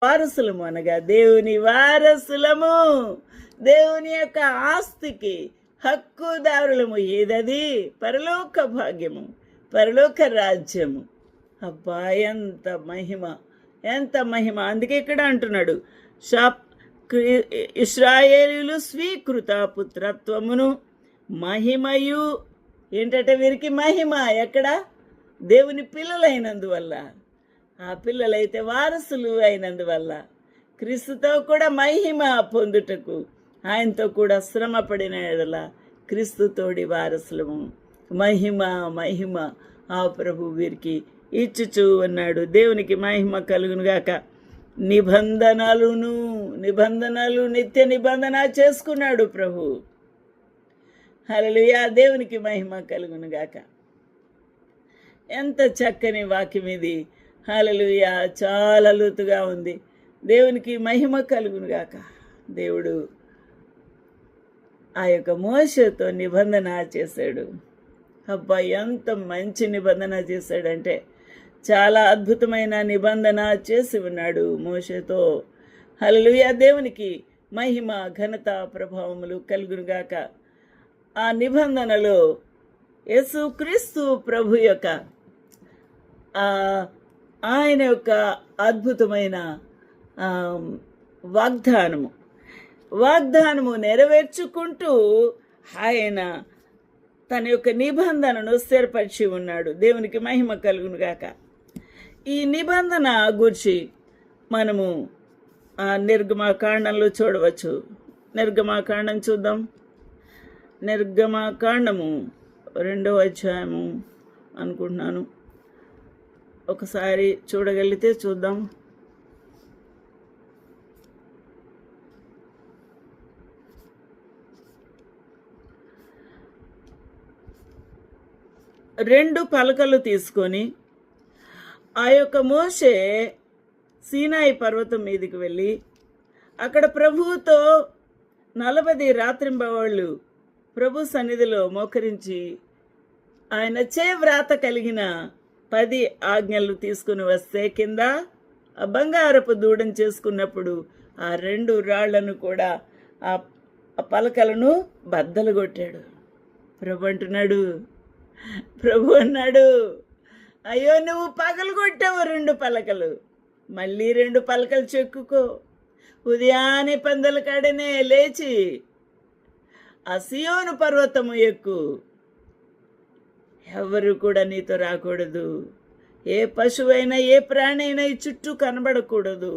వారసులము అనగా దేవుని వారసులము, దేవుని యొక్క ఆస్తికి హక్కుదారులము. ఏదది? పరలోక భాగ్యము, పరలోక రాజ్యము. అబ్బా, ఎంత మహిమ, ఎంత మహిమ! అందుకే ఇక్కడ అంటున్నాడు, ఇశ్రాయేలీయులు స్వీకృత పుత్రత్వమును మహిమయు. ఏంటంటే వీరికి మహిమ ఎక్కడ? దేవుని పిల్లలైనందువల్ల. ఆ పిల్లలైతే వారసులు అయినందువల్ల క్రీస్తుతో కూడా మహిమ పొందుటకు, ఆయనతో కూడా శ్రమ పడిన ఎడల క్రీస్తుతోడి వారసులము. మహిమ మహిమ ఆ ప్రభు వీరికి ఇచ్చుచూ ఉన్నాడు. దేవునికి మహిమ కలుగునుగాక. నిబంధనలు నిత్య నిబంధన చేసుకున్నాడు ప్రభు. హల్లెలూయా, దేవునికి మహిమ కలుగునుగాక. ఎంత చక్కని వాక్యం ఇది. హల్లెలూయా, చాలా లోతుగా ఉంది. దేవునికి మహిమ కలుగునుగాక. దేవుడు ఆ యొక్క మోషేతో నిబంధన చేశాడు. అబ్బా, ఎంత మంచి నిబంధన చేశాడంటే చాలా అద్భుతమైన నిబంధన చేసి ఉన్నాడు మోషేతో. హల్లెలూయా, దేవునికి మహిమ ఘనత ప్రభావములు కలుగునుగాక. ఆ నిబంధనలో యేసుక్రీస్తు ప్రభు యొక్క ఆయన యొక్క అద్భుతమైన వాగ్దానము నెరవేర్చుకుంటూ ఆయన తన యొక్క నిబంధనను స్థిరపరిచి ఉన్నాడు. దేవునికి మహిమ కలుగునుగాక. ఈ నిబంధన గురించి మనము నిర్గమాకాండంలో చూడవచ్చు. నిర్గమాకాండం చూద్దాం. నిర్గమాకాండము 2వ అధ్యాయము అనుకుంటున్నాను. ఒకసారి చూడగలిగితే చూద్దాం. రెండు పలకలు తీసుకొని ఆ యొక్క మోషే సీనాయి పర్వతం మీదకి వెళ్ళి అక్కడ ప్రభువుతో 40 రాత్రింబవళ్ళు ప్రభు సన్నిధిలో మోకరించి ఆయన వ్రాత కలిగిన 10 ఆజ్ఞలు తీసుకుని వస్తే కింద ఆ బంగారపు దూడం చేసుకున్నప్పుడు ఆ 2 రాళ్లను కూడా ఆ పలకలను బద్దలు కొట్టాడు. ప్రభు అన్నాడు, అయ్యో, నువ్వు పగలు కొట్టావు 2 పలకలు, మళ్ళీ 2 పలకలు చెక్కుకో. ఉదయాన్నే పందల కాడనే లేచి ఆ సియోను పర్వతము ఎక్కు. ఎవరు కూడా నీతో రాకూడదు. ఏ పశువైనా ఏ ప్రాణి అయినా ఈ చుట్టూ కనబడకూడదు.